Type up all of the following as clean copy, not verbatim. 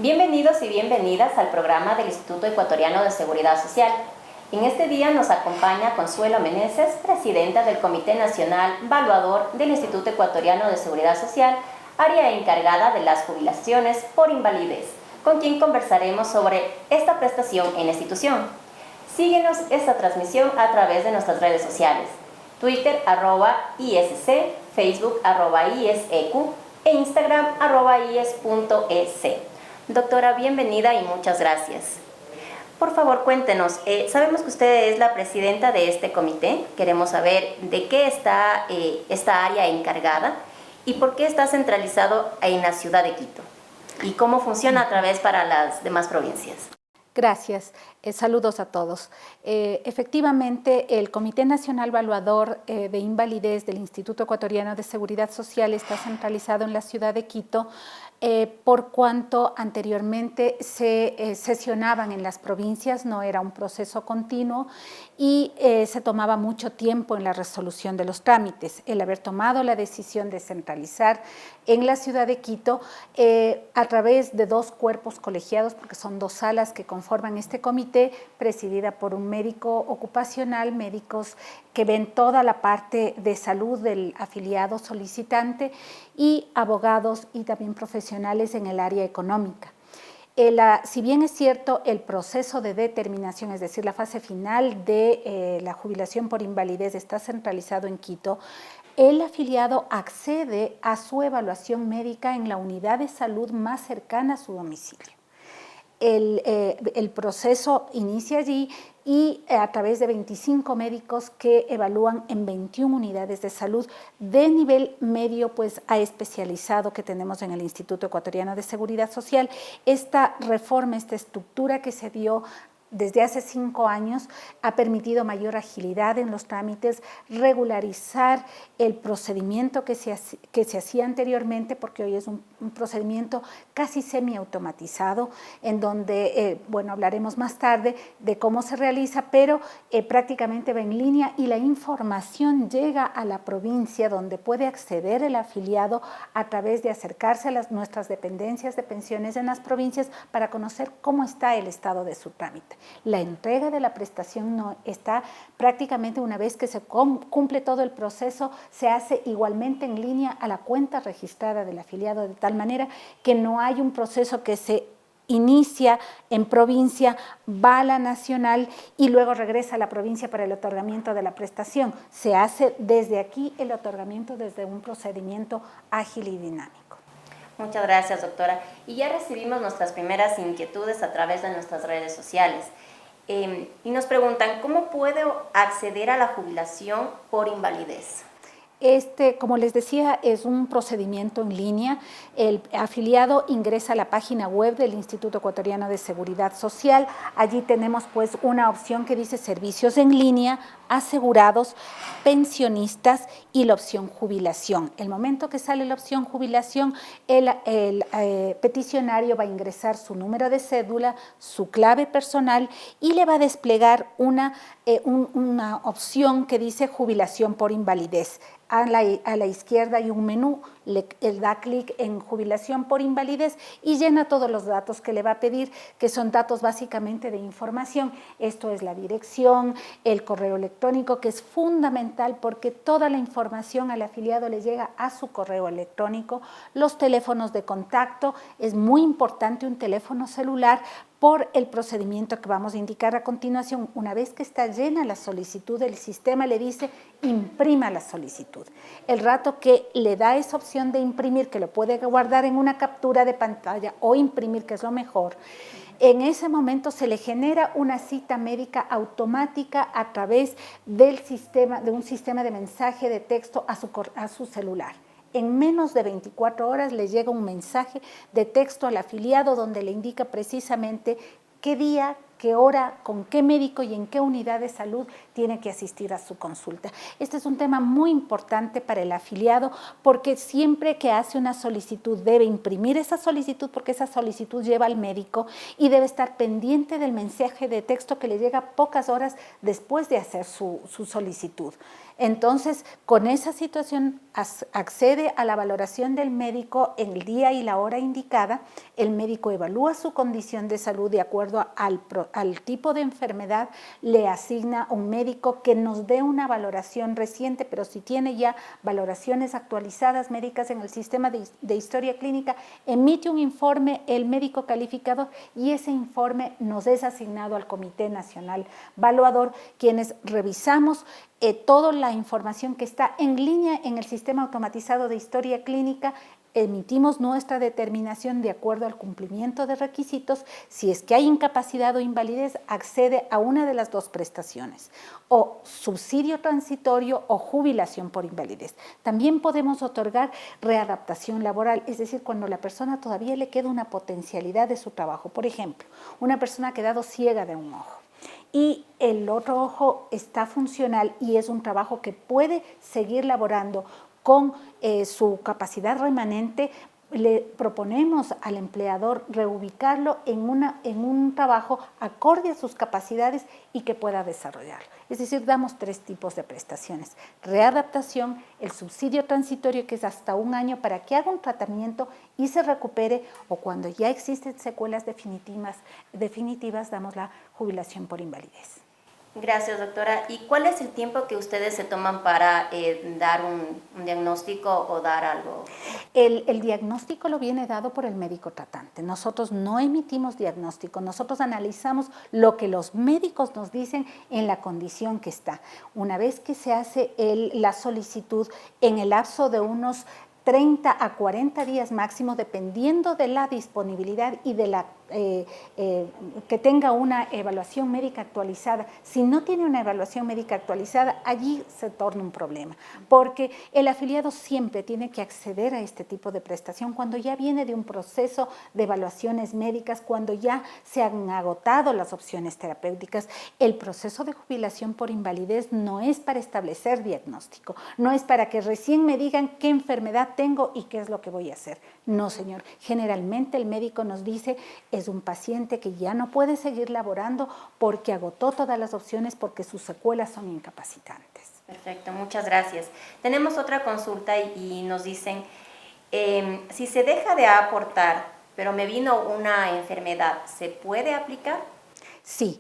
Bienvenidos y bienvenidas al programa del Instituto Ecuatoriano de Seguridad Social. En este día nos acompaña Consuelo Meneses, presidenta del Comité Nacional Evaluador del Instituto Ecuatoriano de Seguridad Social, área encargada de las jubilaciones por invalidez, con quien conversaremos sobre esta prestación en la institución. Síguenos esta transmisión a través de nuestras redes sociales, Twitter @ISC, Facebook @ISEQ e Instagram @IES.EC. Doctora, bienvenida y muchas gracias. Por favor, cuéntenos, sabemos que usted es la presidenta de este comité, queremos saber de qué está esta área encargada y por qué está centralizado en la ciudad de Quito y cómo funciona a través para las demás provincias. Gracias. Saludos a todos. Efectivamente, el Comité Nacional Evaluador de Invalidez del Instituto Ecuatoriano de Seguridad Social está centralizado en la ciudad de Quito, por cuanto anteriormente se sesionaban en las provincias, no era un proceso continuo y se tomaba mucho tiempo en la resolución de los trámites. El haber tomado la decisión de centralizar en la ciudad de Quito a través de dos cuerpos colegiados, porque son dos salas que conforman este comité, presidida por un médico ocupacional, médicos que ven toda la parte de salud del afiliado solicitante y abogados y también profesionales en el área económica. Si bien es cierto, el proceso de determinación, es decir, la fase final de la jubilación por invalidez está centralizado en Quito, el afiliado accede a su evaluación médica en la unidad de salud más cercana a su domicilio. El proceso inicia allí y a través de 25 médicos que evalúan en 21 unidades de salud de nivel medio pues a especializado que tenemos en el Instituto Ecuatoriano de Seguridad Social. Esta reforma, esta estructura que se dio desde hace 5 años ha permitido mayor agilidad en los trámites, regularizar el procedimiento que se hacía anteriormente, porque hoy es un procedimiento casi semiautomatizado, en donde, bueno, hablaremos más tarde de cómo se realiza, pero prácticamente va en línea y la información llega a la provincia donde puede acceder el afiliado a través de acercarse a nuestras dependencias de pensiones en las provincias para conocer cómo está el estado de su trámite. La entrega de la prestación no está prácticamente una vez que se cumple todo el proceso, se hace igualmente en línea a la cuenta registrada del afiliado, de tal manera que no hay un proceso que se inicia en provincia, va a la nacional y luego regresa a la provincia para el otorgamiento de la prestación. Se hace desde aquí el otorgamiento desde un procedimiento ágil y dinámico. Muchas gracias, doctora. Y ya recibimos nuestras primeras inquietudes a través de nuestras redes sociales. Y nos preguntan, ¿cómo puedo acceder a la jubilación por invalidez? Como les decía, es un procedimiento en línea. El afiliado ingresa a la página web del Instituto Ecuatoriano de Seguridad Social. Allí tenemos pues una opción que dice servicios en línea, asegurados, pensionistas y la opción jubilación. El momento que sale la opción jubilación, el peticionario va a ingresar su número de cédula, su clave personal y le va a desplegar una opción que dice jubilación por invalidez. A la izquierda hay un menú, él da clic en jubilación por invalidez y llena todos los datos que le va a pedir, que son datos básicamente de información. Esto es la dirección, el correo electrónico, que es fundamental porque toda la información al afiliado le llega a su correo electrónico, los teléfonos de contacto, es muy importante un teléfono celular por el procedimiento que vamos a indicar a continuación. Una vez que está llena la solicitud, el sistema le dice imprima la solicitud. El rato que le da esa opción de imprimir, que lo puede guardar en una captura de pantalla o imprimir, que es lo mejor, en ese momento se le genera una cita médica automática a través de un sistema de mensaje de texto a su celular. En menos de 24 horas le llega un mensaje de texto al afiliado donde le indica precisamente qué día, qué hora, con qué médico y en qué unidad de salud tiene que asistir a su consulta. Este es un tema muy importante para el afiliado porque siempre que hace una solicitud debe imprimir esa solicitud porque esa solicitud lleva al médico y debe estar pendiente del mensaje de texto que le llega pocas horas después de hacer su solicitud. Entonces, con esa situación accede a la valoración del médico en el día y la hora indicada. El médico evalúa su condición de salud de acuerdo al tipo de enfermedad, le asigna un médico que nos dé una valoración reciente, pero si tiene ya valoraciones actualizadas médicas en el sistema de historia clínica, emite un informe el médico calificador y ese informe nos es asignado al Comité Nacional Evaluador, quienes revisamos toda la información que está en línea en el sistema automatizado de historia clínica, emitimos nuestra determinación de acuerdo al cumplimiento de requisitos. Si es que hay incapacidad o invalidez, accede a una de las dos prestaciones, o subsidio transitorio o jubilación por invalidez. También podemos otorgar readaptación laboral, es decir, cuando la persona todavía le queda una potencialidad de su trabajo. Por ejemplo, una persona ha quedado ciega de un ojo y el otro ojo está funcional y es un trabajo que puede seguir laborando con su capacidad remanente, le proponemos al empleador reubicarlo en un trabajo acorde a sus capacidades y que pueda desarrollarlo. Es decir, damos 3 tipos de prestaciones: readaptación, el subsidio transitorio, que es hasta 1 año para que haga un tratamiento y se recupere, o cuando ya existen secuelas definitivas damos la jubilación por invalidez. Gracias, doctora. ¿Y cuál es el tiempo que ustedes se toman para dar un diagnóstico o dar algo? El diagnóstico lo viene dado por el médico tratante. Nosotros no emitimos diagnóstico, nosotros analizamos lo que los médicos nos dicen en la condición que está. Una vez que se hace la solicitud, en el lapso de unos 30 a 40 días máximo, dependiendo de la disponibilidad y de la que tenga una evaluación médica actualizada. Si no tiene una evaluación médica actualizada, allí se torna un problema, porque el afiliado siempre tiene que acceder a este tipo de prestación cuando ya viene de un proceso de evaluaciones médicas, cuando ya se han agotado las opciones terapéuticas. El proceso de jubilación por invalidez no es para establecer diagnóstico, no es para que recién me digan qué enfermedad tengo y qué es lo que voy a hacer. No, señor. Generalmente el médico nos dice, es un paciente que ya no puede seguir laborando porque agotó todas las opciones, porque sus secuelas son incapacitantes. Perfecto, muchas gracias. Tenemos otra consulta y nos dicen, si se deja de aportar, pero me vino una enfermedad, ¿se puede aplicar? Sí.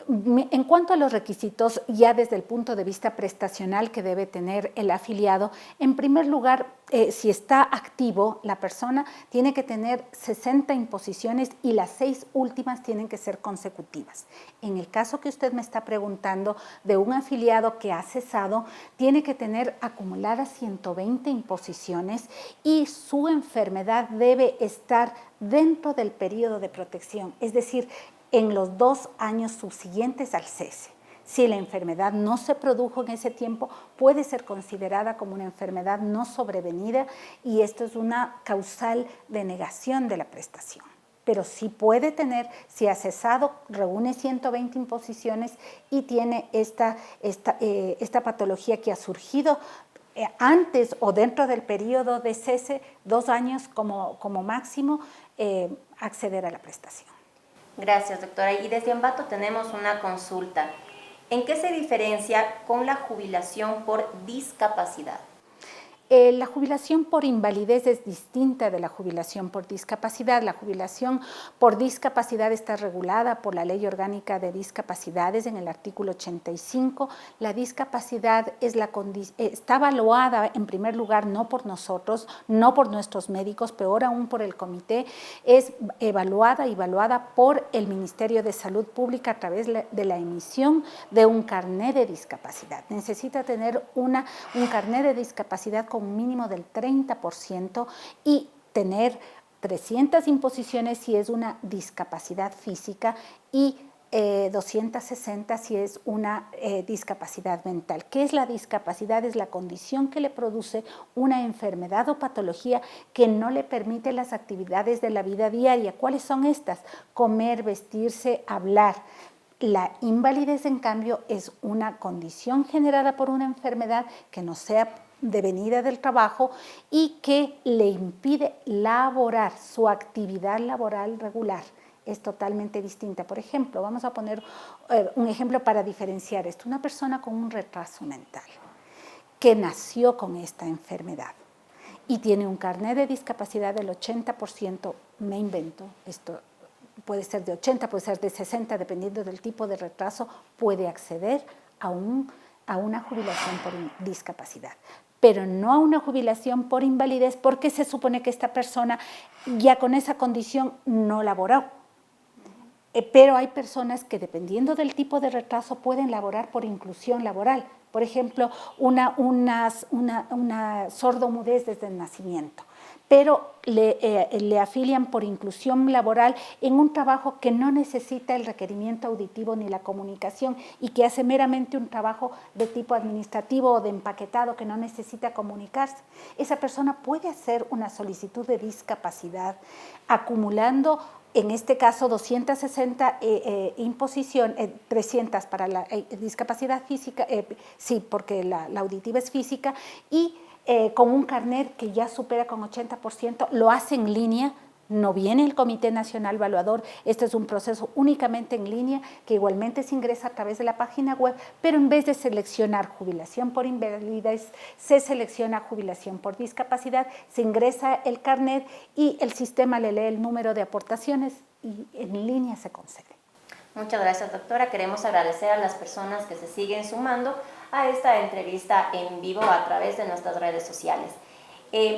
En cuanto a los requisitos, ya desde el punto de vista prestacional que debe tener el afiliado, en primer lugar, si está activo, la persona tiene que tener 60 imposiciones y las 6 últimas tienen que ser consecutivas. En el caso que usted me está preguntando de un afiliado que ha cesado, tiene que tener acumuladas 120 imposiciones y su enfermedad debe estar dentro del periodo de protección, es decir, en los 2 años subsiguientes al cese. Si la enfermedad no se produjo en ese tiempo, puede ser considerada como una enfermedad no sobrevenida y esto es una causal de negación de la prestación. Pero sí puede tener, si ha cesado, reúne 120 imposiciones y tiene esta patología que ha surgido antes o dentro del periodo de cese, 2 años como máximo, acceder a la prestación. Gracias, doctora. Y desde Ambato tenemos una consulta. ¿En qué se diferencia con la jubilación por discapacidad? La jubilación por invalidez es distinta de la jubilación por discapacidad. La jubilación por discapacidad está regulada por la Ley Orgánica de Discapacidades en el artículo 85. La discapacidad está evaluada en primer lugar no por nosotros, no por nuestros médicos, peor aún por el comité. Es evaluada por el Ministerio de Salud Pública a través de la emisión de un carné de discapacidad. Necesita tener un carné de discapacidad con un mínimo del 30% y tener 300 imposiciones si es una discapacidad física y 260 si es una discapacidad mental. ¿Qué es la discapacidad? Es la condición que le produce una enfermedad o patología que no le permite las actividades de la vida diaria. ¿Cuáles son estas? Comer, vestirse, hablar. La invalidez, en cambio, es una condición generada por una enfermedad que no sea devenida del trabajo y que le impide laborar, su actividad laboral regular. Es totalmente distinta. Por ejemplo, vamos a poner un ejemplo para diferenciar esto. Una persona con un retraso mental que nació con esta enfermedad y tiene un carnet de discapacidad del 80%, me invento, esto puede ser de 80, puede ser de 60, dependiendo del tipo de retraso, puede acceder a una jubilación por discapacidad, pero no a una jubilación por invalidez, porque se supone que esta persona ya con esa condición no laboró. Pero hay personas que, dependiendo del tipo de retraso, pueden laborar por inclusión laboral. Por ejemplo, una sordomudez desde el nacimiento, pero le afilian por inclusión laboral en un trabajo que no necesita el requerimiento auditivo ni la comunicación y que hace meramente un trabajo de tipo administrativo o de empaquetado que no necesita comunicarse. Esa persona puede hacer una solicitud de discapacidad acumulando, en este caso, 260 imposición, 300 para la discapacidad física, sí, porque la auditiva es física, y con un carnet que ya supera con 80%, lo hace en línea, no viene el Comité Nacional Evaluador, este es un proceso únicamente en línea, que igualmente se ingresa a través de la página web, pero en vez de seleccionar jubilación por invalidez, se selecciona jubilación por discapacidad, se ingresa el carnet y el sistema le lee el número de aportaciones y en línea se concede. Muchas gracias, doctora. Queremos agradecer a las personas que se siguen sumando a esta entrevista en vivo a través de nuestras redes sociales.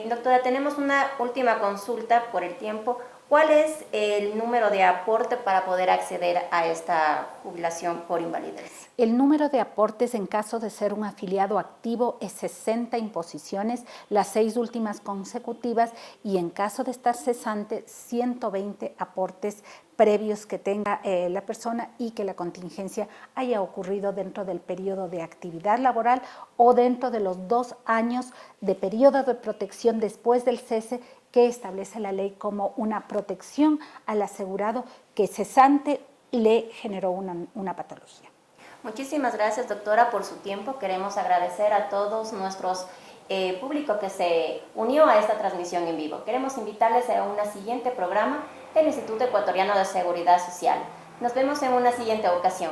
Doctora, tenemos una última consulta por el tiempo. ¿Cuál es el número de aporte para poder acceder a esta jubilación por invalidez? El número de aportes en caso de ser un afiliado activo es 60 imposiciones, las 6 últimas consecutivas, y en caso de estar cesante, 120 aportes previos que tenga la persona y que la contingencia haya ocurrido dentro del periodo de actividad laboral o dentro de los 2 años de periodo de protección después del cese que establece la ley como una protección al asegurado que cesante le generó una patología. Muchísimas gracias, doctora, por su tiempo. Queremos agradecer a todos nuestros público que se unió a esta transmisión en vivo. Queremos invitarles a un siguiente programa del Instituto Ecuatoriano de Seguridad Social. Nos vemos en una siguiente ocasión.